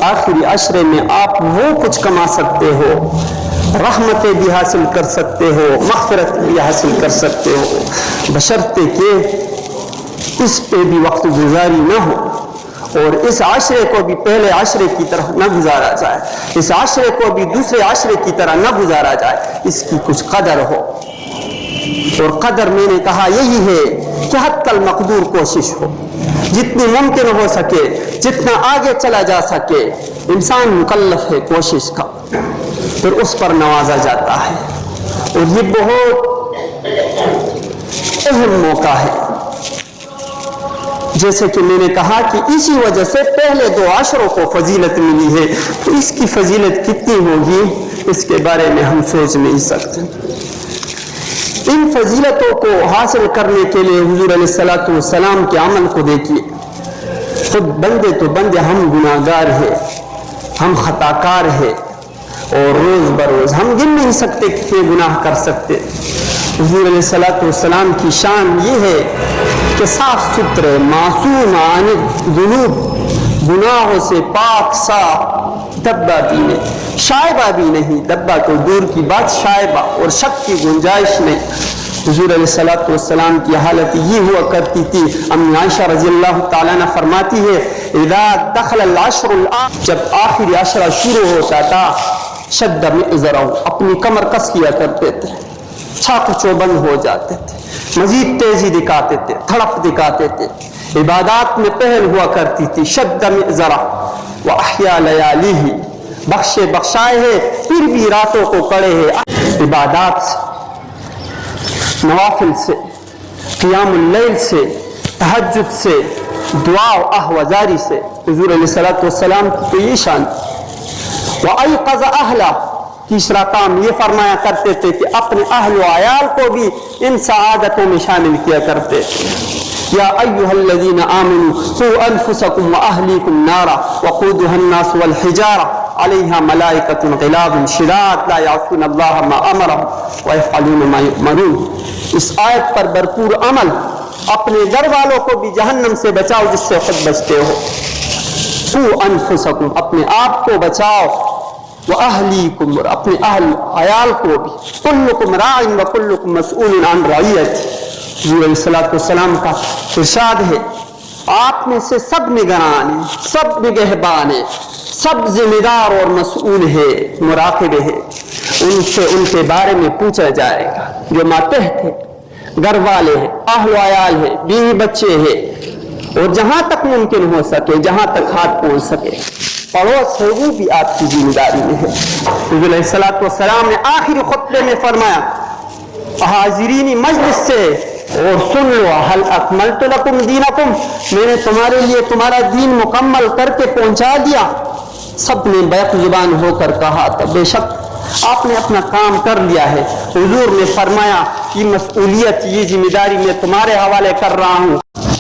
آخری عشرے میں آپ وہ کچھ کما سکتے ہو، رحمتیں بھی حاصل کر سکتے ہو، مغفرت بھی حاصل کر سکتے ہو، بشرطے کہ اس پہ بھی وقت گزاری نہ ہو، اور اس عشرے کو بھی پہلے عشرے کی طرح نہ گزارا جائے، اس عشرے کو بھی دوسرے عشرے کی طرح نہ گزارا جائے، اس کی کچھ قدر ہو۔ اور قدر میں نے کہا یہی ہے کہ حتی المقدور کوشش ہو، جتنی ممکن ہو سکے، جتنا آگے چلا جا سکے، انسان مکلف ہے کوشش کا، پھر اس پر نوازا جاتا ہے، اور یہ بہت اہم موقع ہے۔ جیسے کہ میں نے کہا کہ اسی وجہ سے پہلے 2 عشروں کو فضیلت ملی ہے، تو اس کی فضیلت کتنی ہوگی اس کے بارے میں ہم سوچ نہیں سکتے۔ ان فضیلتوں کو حاصل کرنے کے لیے حضور علیہ الصلوۃ والسلام کے عمل کو دیکھیے، خود بندے تو بندے، ہم گناہگار ہیں، ہم خطا کار ہیں، اور روز بروز ہم گن نہیں سکتے کتنے گناہ کر سکتے۔ حضور علیہ الصلوۃ والسلام کی شان یہ ہے کہ صاف ستھرے، معصوم عن الذنوب، گناہوں سے پاک صاف، دبا بھی نہیں، شائبہ بھی نہیں، دبا تو دور کی بات، شائبہ اور شک کی گنجائش نہیں۔ حضور علیہ الصلوۃ والسلام کی حالت یہ ہوا کرتی تھی، امی عائشہ رضی اللہ تعالیٰ عنہ فرماتی ہے اذا دخل العشر الآخر، جب آخری عشرہ شروع ہوتا تھا، شد مئزرہ، اپنی کمر کس کیا کرتے تھے، چھاک چوبند ہو جاتے تھے، مزید تیزی دکھاتے تھے، دھڑپ دکھاتے تھے، عبادات میں پہل ہوا کرتی تھی، شد مئزرہ وَأَحْيَا لَيَالِهِ، بخشے بخشائے ہے، پھر بھی راتوں کو کڑے ہے، عبادات سے، نوافل سے، قیام اللیل سے، تہجد سے، دعا و احوازاری سے۔ حضور علیہ الصلوۃ والسلام کی تو یہ شان۔ وَأَيْقَظَ أَهْلَهُ، تیسرا کام یہ فرمایا کرتے تھے کہ اپنے اہل و عیال کو بھی ان سعادتوں میں شامل کیا کرتے تھے۔ یا ایھا الذین آمنوا قوا انفسکم واہلیکم نارا وقودها الناس والحجارہ علیہا ملائکۃ غلاظ شداد لا یعصون اللہ ما امرهم ویفعلون ما یؤمرون۔ اس آیت پر بھرپور عمل، اپنے گھر والوں کو بھی جہنم سے بچاؤ جس سے خود بچتے ہو۔ قوا انفسکم، اپنے آپ کو بچاؤ، وَأَهْلِيكُمْ، اور اپنے اہل عیال کو بھی۔ كُلُّكُمْ رَاعٍ وَكُلُّكُمْ مَسْئُولٌ عَنْ رَعِيَّتِهِ، حضور علیہ الصلوۃ والسلام کا ارشاد ہے آپ میں سے سب نگران ہیں، سب نگہبان ہیں، سب ذمہ دار اور مسئول ہے، مراقب ہے، ان سے ان کے بارے میں پوچھا جائے گا۔ جو ماتحت ہے، گھر والے ہیں، اہل و عیال ہے، بیوی بچے ہیں، اور جہاں تک ممکن ہو سکے، جہاں تک ہاتھ پہنچ سکے پڑوس ہے، وہ بھی آپ کی ذمہ داری میں ہے۔ حضور علیہ الصلوۃ والسلام نے آخری خطبے میں فرمایا حاضرین مجلس سے، اور سن لو، هل اکملت لکم دینکم، میں نے تمہارے لیے تمہارا دین مکمل کر کے پہنچا دیا۔ سب نے بیک زبان ہو کر کہا تھا بے شک آپ نے اپنا کام کر لیا ہے۔ حضور نے فرمایا یہ مسئولیت، یہ ذمہ داری میں تمہارے حوالے کر رہا ہوں،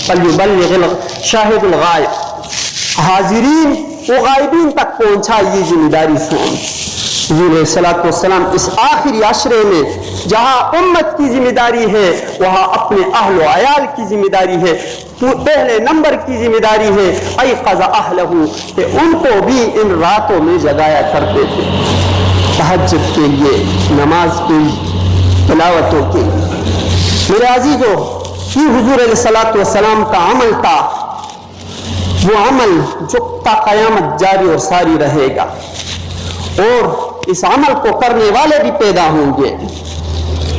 فلیبلغ الشاہد الغائب، حاضرین وہ غائبین تک پہنچا یہ ذمہ داری سن۔ حضور علیہ الصلوۃ والسلام اس آخری عشرے میں جہاں امت کی ذمہ داری ہے، وہاں اپنے اہل و عیال کی ذمہ داری ہے، پہلے نمبر کی ذمہ داری ہے ایقظ اہلہ، کہ ان کو بھی ان راتوں میں جگایا کرتے تھے، تہجد کے لیے، نماز کے لیے، تلاوتوں کے لیے۔ میرے عزیزو، یہ حضور علیہ الصلوۃ والسلام کا عمل تھا، وہ عمل جو تا قیامت جاری اور ساری رہے گا، اور اس عمل کو کرنے والے بھی پیدا ہوں گے۔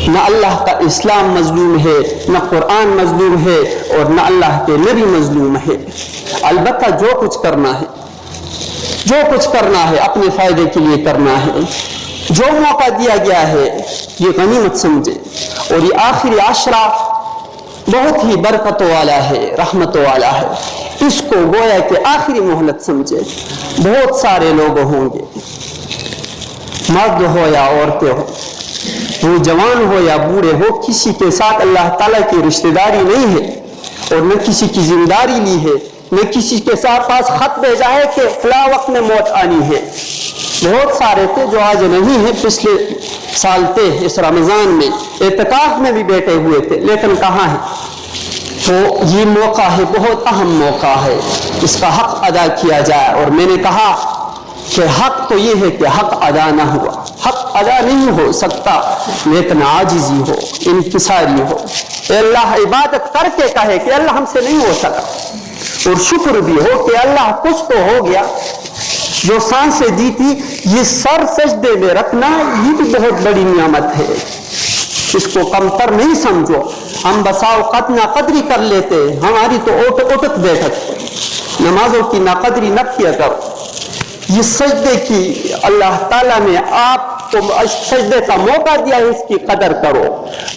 نہ اللہ کا اسلام مظلوم ہے، نہ قرآن مظلوم ہے، اور نہ اللہ کے نبی مظلوم ہے۔ البتہ جو کچھ کرنا ہے، جو کچھ کرنا ہے اپنے فائدے کے لیے کرنا ہے، جو موقع دیا گیا ہے یہ غنیمت سمجھے، اور یہ آخری عشرہ بہت ہی برکتوں والا ہے، رحمتوں والا ہے، اس کو گویا کہ آخری مہلت سمجھے۔ بہت سارے لوگ ہوں گے، مرد ہو یا عورتیں ہو، وہ جوان ہو یا بوڑھے ہو، کسی کے ساتھ اللہ تعالیٰ کی رشتہ داری نہیں ہے، اور نہ کسی کی ذمہ داری لی ہے، نہ کسی کے ساتھ پاس خط بھیجا ہے کہ فلاں وقت میں موت آنی ہے۔ بہت سارے تھے جو آج نہیں ہیں، پچھلے سال تھے اس رمضان میں اعتکاف میں بھی بیٹھے ہوئے تھے، لیکن کہاں ہیں؟ تو یہ موقع ہے، بہت اہم موقع ہے، اس کا حق ادا کیا جائے۔ اور میں نے کہا کہ حق تو یہ ہے کہ حق ادا نہ ہوا، حق ادا نہیں ہو سکتا لیکن عاجزی ہو، انکساری ہو، اے اللہ عبادت کر کے کہے کہ اللہ ہم سے نہیں ہو سکا، اور شکر بھی ہو کہ اللہ کچھ تو ہو گیا، جو سانسیں دی تھی یہ سر سجدے میں رکھنا یہ بھی بہت بڑی نعمت ہے، اس کو کمتر نہیں سمجھو۔ ہم بسا اوقات ناقدری کر لیتے، ہماری تو اٹک بیٹھک، نمازوں کی ناقدری نہ کیا کرو۔ یہ سجدے کی اللہ تعالیٰ نے آپ کو سجدے کا موقع دیا ہے، اس کی قدر کرو۔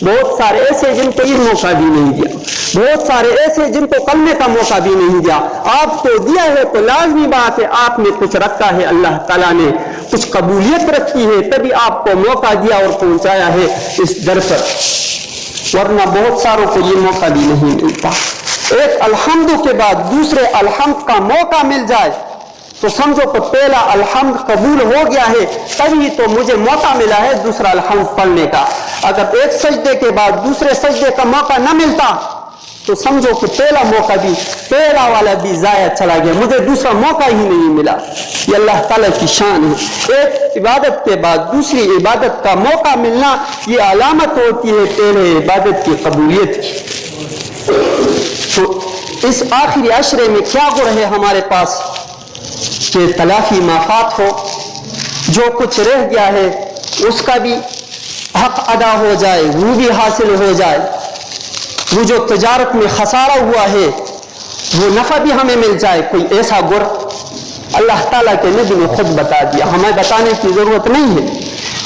بہت سارے ایسے جن کو یہ موقع بھی نہیں دیا، بہت سارے ایسے جن کو کلمے کا موقع بھی نہیں دیا، آپ کو دیا ہے تو لازمی بات ہے آپ نے کچھ رکھا ہے، اللہ تعالیٰ نے کچھ قبولیت رکھی ہے تبھی آپ کو موقع دیا اور پہنچایا ہے اس در پر، ورنہ بہت ساروں کو یہ موقع بھی نہیں ملتا۔ ایک الحمد کے بعد دوسرے الحمد کا موقع مل جائے تو سمجھو کہ پہلا الحمد قبول ہو گیا ہے، تبھی تو مجھے موقع ملا ہے دوسرا الحمد پڑھنے کا۔ اگر ایک سجدے کے بعد دوسرے سجدے کا موقع نہ ملتا تو سمجھو کہ پہلا والا بھی ضائع چلا گیا، مجھے دوسرا موقع ہی نہیں ملا۔ یہ اللہ تعالیٰ کی شان ہے، ایک عبادت کے بعد دوسری عبادت کا موقع ملنا یہ علامت ہوتی ہے پہلے عبادت کی قبولیت کی۔ تو اس آخری عشرے میں کیا گر ہے ہمارے پاس کہ تلافی مافات ہو، جو کچھ رہ گیا ہے اس کا بھی حق ادا ہو جائے، وہ بھی حاصل ہو جائے، وہ جو تجارت میں خسارہ ہوا ہے وہ نفع بھی ہمیں مل جائے۔ کوئی ایسا گر اللہ تعالیٰ کے نبی نے خود بتا دیا، ہمیں بتانے کی ضرورت نہیں ہے۔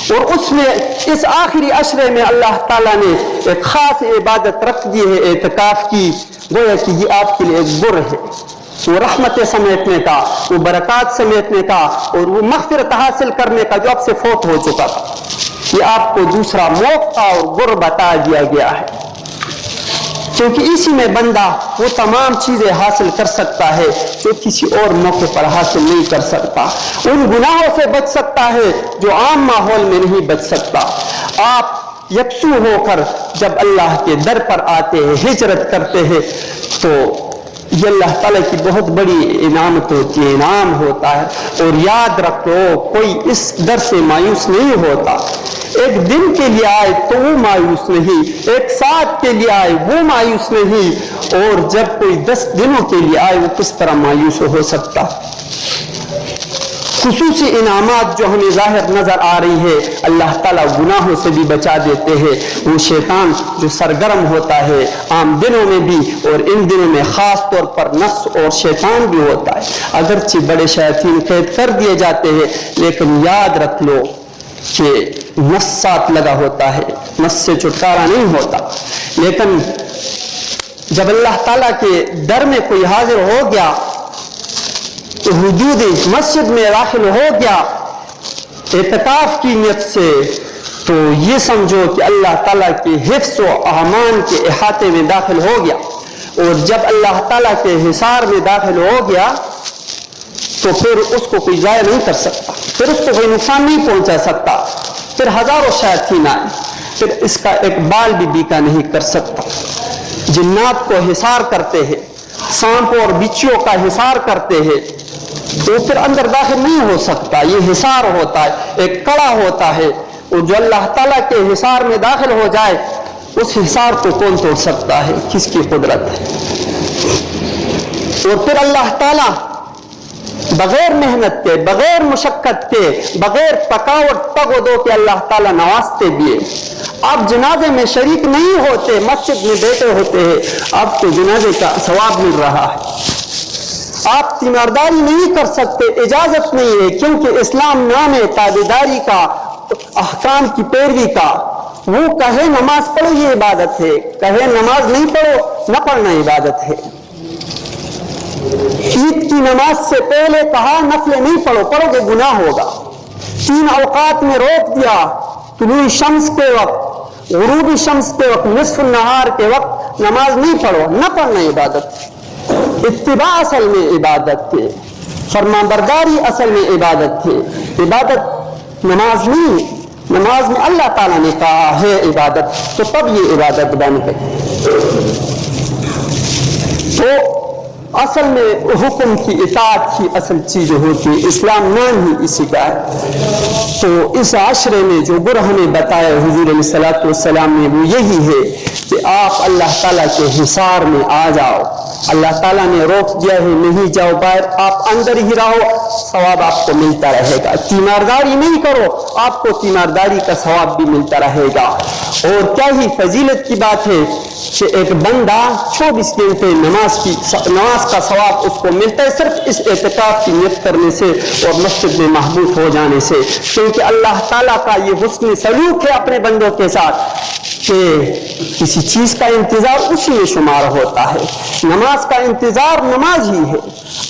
اور اس میں اس آخری عشرے میں اللہ تعالیٰ نے ایک خاص عبادت رکھ دی ہے اعتکاف کی، گویا کہ یہ آپ کے لیے ایک گر ہے، وہ رحمت سمیٹنے کا، وہ برکات سمیٹنے کا، اور وہ مغفرت حاصل کرنے کا جو اب سے فوت ہو چکا تھا۔ یہ آپ کو دوسرا موقع اور گر بتا دیا گیا ہے، کیونکہ اسی میں بندہ وہ تمام چیزیں حاصل کر سکتا ہے جو کسی اور موقع پر حاصل نہیں کر سکتا، ان گناہوں سے بچ سکتا ہے جو عام ماحول میں نہیں بچ سکتا۔ آپ یکسو ہو کر جب اللہ کے در پر آتے ہیں، ہجرت کرتے ہیں، تو یہ اللہ تعالیٰ کی بہت بڑی انعامت ہوتی ہے، انعام ہوتا ہے۔ اور یاد رکھو کوئی اس در سے مایوس نہیں ہوتا، ایک دن کے لیے آئے تو وہ مایوس نہیں، ایک ساتھ کے لیے آئے وہ مایوس نہیں، اور جب کوئی 10 دنوں کے لیے آئے وہ کس طرح مایوس ہو سکتا۔ خصوصی انعامات جو ہمیں ظاہر نظر آ رہی ہے، اللہ تعالیٰ گناہوں سے بھی بچا دیتے ہیں، وہ شیطان جو سرگرم ہوتا ہے عام دنوں میں بھی اور ان دنوں میں خاص طور پر نفس اور شیطان بھی ہوتا ہے، اگرچہ بڑے شیاطین قید کر دیے جاتے ہیں لیکن یاد رکھ لو کہ نفس ساتھ لگا ہوتا ہے، نفس سے چھٹکارا نہیں ہوتا۔ لیکن جب اللہ تعالیٰ کے در میں کوئی حاضر ہو گیا، حدود مسجد میں داخل ہو گیا اعتکاف کی نیت سے، تو یہ سمجھو کہ اللہ تعالیٰ کے حفظ و امان کے احاطے میں داخل ہو گیا، اور جب اللہ تعالیٰ کے حصار میں داخل ہو گیا تو پھر اس کو کوئی ضائع نہیں کر سکتا، پھر اس کو کوئی نقصان نہیں پہنچا سکتا، پھر ہزاروں شیاطین آئے، پھر اس کا ایک بال بھی بیکا نہیں کر سکتا۔ جنات کو حصار کرتے ہیں، سانپوں اور بچھیوں کا حصار کرتے ہیں، تو پھر اندر داخل نہیں ہو سکتا، یہ حصار ہوتا ہے، ایک کڑا ہوتا ہے، اور جو اللہ تعالیٰ کے حصار میں داخل ہو جائے اس حصار کو کون توڑ سکتا ہے، کس کی قدرت ہے۔ اور پھر اللہ تعالیٰ بغیر محنت کے، بغیر مشقت کے، بغیر تھکاوٹ تگ و دو کے اللہ تعالیٰ نوازتے بھی۔ آپ جنازے میں شریک نہیں ہوتے، مسجد میں بیٹھے ہوتے ہیں، آپ کو جنازے کا ثواب مل رہا ہے، آپ تیمارداری نہیں کر سکتے، اجازت نہیں ہے، کیونکہ اسلام نام ہے تابعداری کا، احکام کی پیروی کا۔ وہ کہے نماز پڑھو یہ عبادت ہے، کہے نماز نہیں پڑھو نہ پڑھنا عبادت ہے۔ عید کی نماز سے پہلے کہا نفلیں نہیں پڑھو، پڑھو گے گناہ ہوگا۔ 3 اوقات میں روک دیا، طلوع شمس کے وقت، غروب شمس کے وقت، نصف النہار کے وقت نماز نہیں پڑھو، نہ پڑھنا عبادت ہے۔ اتباع اصل میں عبادت تھے، فرما برداری اصل میں عبادت تھے، عبادت نماز نہیں، نماز میں اللہ تعالیٰ نے کہا ہے عبادت، تو تب یہ عبادت بن گئی۔ تو اصل میں حکم کی اطاعت ہی اصل چیز ہوتی ہے، اسلام نام ہی اسی کا ہے۔ تو اس عشرے میں جو گر ہمیں بتایا حضور علیہ الصلوۃ والسلام نے وہ یہی ہے کہ آپ اللہ تعالیٰ کے حصار میں آ جاؤ۔ اللہ تعالیٰ نے روک دیا ہے نہیں جاؤ باہر، آپ اندر ہی رہو، ثواب آپ کو ملتا رہے گا۔ تیمارداری نہیں کرو، آپ کو تیمارداری کا ثواب بھی ملتا رہے گا۔ اور کیا ہی فضیلت کی بات ہے کہ ایک بندہ 24 گھنٹے نماز کا ثواب اس کو ملتا ہے صرف اس اعتکاف کی نیت کرنے سے اور مسجد میں محبوس ہو جانے سے، کیونکہ اللہ تعالیٰ کا یہ حسن سلوک ہے اپنے بندوں کے ساتھ کہ کسی چیز کا انتظار اسی میں شمار ہوتا ہے۔ نماز کا انتظار نماز ہی ہے،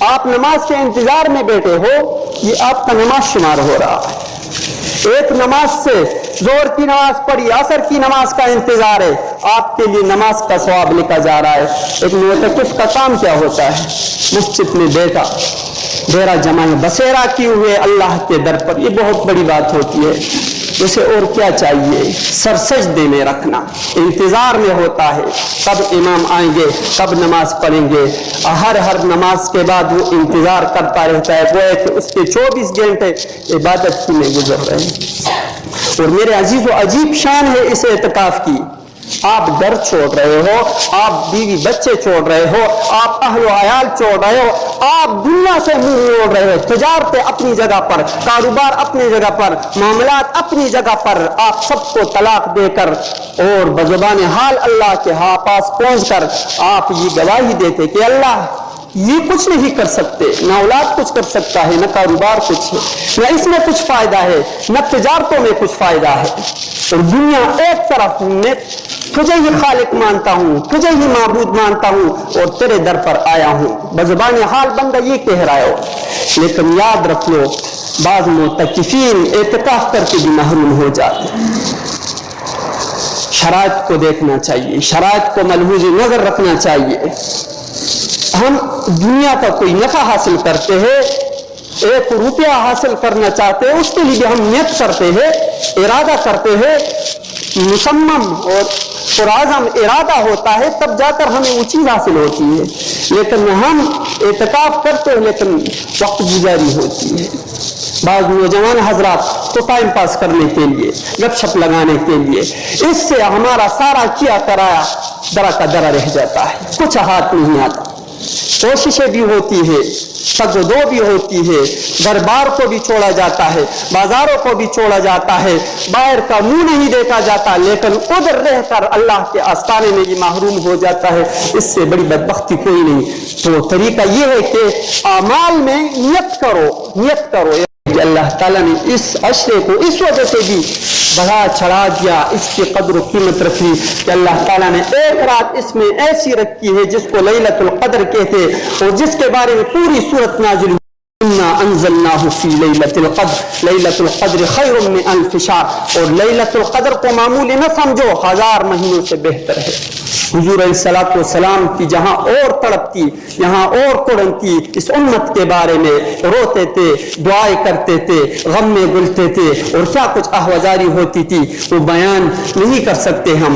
آپ نماز کے انتظار میں بیٹھے ہو، یہ آپ کا نماز شمار ہو رہا ہے۔ ایک نماز سے ظہر کی نماز پڑھی، عصر کی نماز کا انتظار ہے، آپ کے لیے نماز کا ثواب لکھا جا رہا ہے۔ ایک معتکف کا کام کیا ہوتا ہے؟ مسجد میں بیٹھا، ڈیرا جمع ہے، بسیرا کیے ہوئے اللہ کے در پر، یہ بہت بڑی بات ہوتی ہے۔ اسے اور کیا چاہیے؟ سر سجدے میں رکھنا، انتظار میں ہوتا ہے کب امام آئیں گے، کب نماز پڑھیں گے۔ ہر نماز کے بعد وہ انتظار کرتا رہتا ہے، وہ ہے کہ اس کے 24 گھنٹے عبادت میں گزر رہے ہیں۔ اور میرے عزیز و عجیب شان ہے اس اعتکاف کی، آپ گھر چھوڑ رہے ہو، آپ بیوی بچے چھوڑ رہے ہو، آپ اہل و عیال چھوڑ رہے ہو، آپ دنیا سے منہ موڑ رہے ہو، تجارتیں اپنی جگہ پر، کاروبار اپنی جگہ پر، معاملات اپنی جگہ پر، آپ سب کو طلاق دے کر اور بزبان حال اللہ کے پاس پہنچ کر آپ یہ گواہی دیتے کہ اللہ یہ کچھ نہیں کر سکتے، نہ اولاد کچھ کر سکتا ہے، نہ کاروبار کچھ ہے، نہ اس میں کچھ فائدہ ہے، نہ تجارتوں میں کچھ فائدہ ہے، اور دنیا ایک طرف میں تجھے ہی خالق مانتا ہوں، تجھے ہی معبود مانتا ہوں اور تیرے در پر آیا ہوں۔ بزبان حال بندہ یہ کہہ رہا ہو، لیکن یاد رکھ لو بعض معتکفین اعتکاف کر کے بھی محروم ہو جاتے ہیں۔ شرائط کو دیکھنا چاہیے، شرائط کو ملحوظ نظر رکھنا چاہیے۔ ہم دنیا کا کوئی نفع حاصل کرتے ہیں، 1 روپیہ حاصل کرنا چاہتے ہیں، اس کے لیے ہم نیت کرتے ہیں، ارادہ کرتے ہیں، مصمم اور پرعزم ارادہ ہوتا ہے، تب جا کر ہمیں وہ چیز حاصل ہوتی ہے۔ لیکن ہم اعتکاف کرتے ہیں لیکن وقت گزاری ہوتی ہے۔ بعض نوجوان حضرات تو ٹائم پاس کرنے کے لیے، گپ شپ لگانے کے لیے، اس سے ہمارا سارا کیا کرایا درا کا درا رہ جاتا ہے، کچھ ہاتھ نہیں آتا۔ کوششیں بھی ہوتی ہے، تگ و دو بھی ہوتی ہے، دربار کو بھی چھوڑا جاتا ہے، بازاروں کو بھی چھوڑا جاتا ہے، باہر کا منہ نہیں دیکھا جاتا، لیکن ادھر رہ کر اللہ کے آستانے میں یہ محروم ہو جاتا ہے۔ اس سے بڑی بدبختی کوئی نہیں۔ تو طریقہ یہ ہے کہ اعمال میں نیت کرو کہ اللہ تعالیٰ نے اس عشرے کو اس وجہ سے بھی بڑھا چڑھا دیا، اس کی قدر و قیمت رکھی کہ اللہ تعالیٰ نے ایک رات اس میں ایسی رکھی ہے جس کو لیلۃ القدر کہتے، اور جس کے بارے میں پوری سورت نازل ہوئی، اِنَّا أَنزَلْنَاهُ فِي لَيْلَةِ الْقَدْرِ لَيْلَةُ الْقَدْرِ خَيْرٌ مِّنْ أَلْفِ شَهْرٍ، اور لیلۃ القدر کو معمولی نہ سمجھو، 1000 مہینوں سے بہتر ہے۔ حضور علیہ الصلوۃ والسلام کی جہاں اور تڑپ تھی، یہاں اور کڑن تھی، اس امت کے بارے میں روتے تھے، دعائیں کرتے تھے، غم میں گلتے تھے، اور کیا کچھ احوازاری ہوتی تھی وہ بیان نہیں کر سکتے ہم۔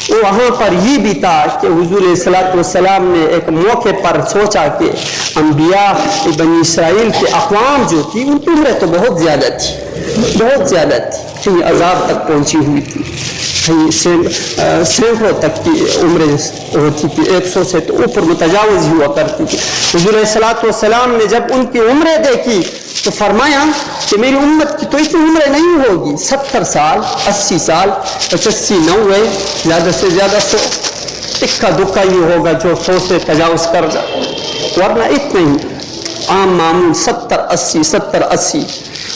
وہاں پر یہ بھی تھا کہ حضور علیہ الصلوۃ والسلام نے ایک موقع پر سوچا کہ انبیاء بنی اسرائیل کے اقوام جو تھی ان کی عمریں تو بہت زیادہ تھی، کہیں عذاب تک پہنچی ہوئی تھی، سینکڑوں تک کی عمریں ہوتی تھی، 100 سے تو اوپر متجاوز ہوا کرتی تھی۔ حضور علیہ الصلوۃ والسلام نے جب ان کی عمریں دیکھی تو فرمایا کہ میری امت کی تو اتنی عمریں نہیں ہوگی، 70 سال، 80 سال، 85، 90، زیادہ سے زیادہ 100، اکا دکا ہی ہوگا جو 100 سے تجاوز کر جائے، ورنہ اتنا ہی عام معمول 70-80۔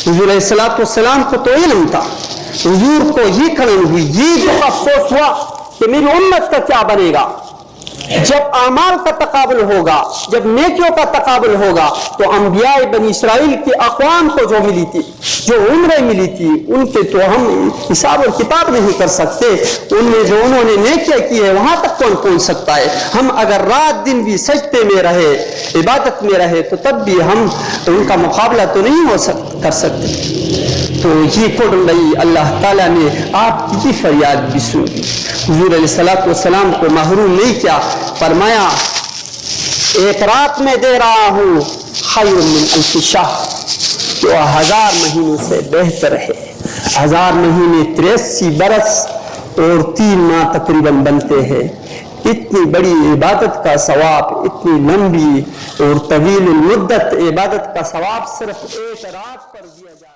حضور علیہ الصلوۃ والسلام کو تو علم تھا، حضور کو یہ کھڑن ہوئی، یہ جو افسوس ہوا کہ میری امت کا کیا بنے گا جب اعمال کا تقابل ہوگا، جب نیکیوں کا تقابل ہوگا، تو انبیاء بنی اسرائیل کے اقوام کو جو ملی تھی، جو عمریں ملی تھی، ان کے تو ہم حساب اور کتاب نہیں کر سکتے، ان میں جو انہوں نے نیکیاں کی ہے وہاں تک کون پہنچ سکتا ہے؟ ہم اگر رات دن بھی سجدے میں رہے، عبادت میں رہے، تو تب بھی ہم ان کا مقابلہ تو نہیں کر سکتے۔ تو یہ قرآن رہی، اللہ تعالیٰ نے آپ کی فریاد بھی سنی، حضور علیہ الصلوۃ والسلام کو محروم نہیں کیا، فرمایا ایک رات میں دے رہا ہوں خیر من الف شہر، جو 1000 مہینوں سے بہتر ہے۔ 1000 مہینے 83 برس اور 3 ماہ تقریباً بنتے ہیں۔ اتنی بڑی عبادت کا ثواب، اتنی لمبی اور طویل المدت عبادت کا ثواب صرف ایک رات پر دیا جائے۔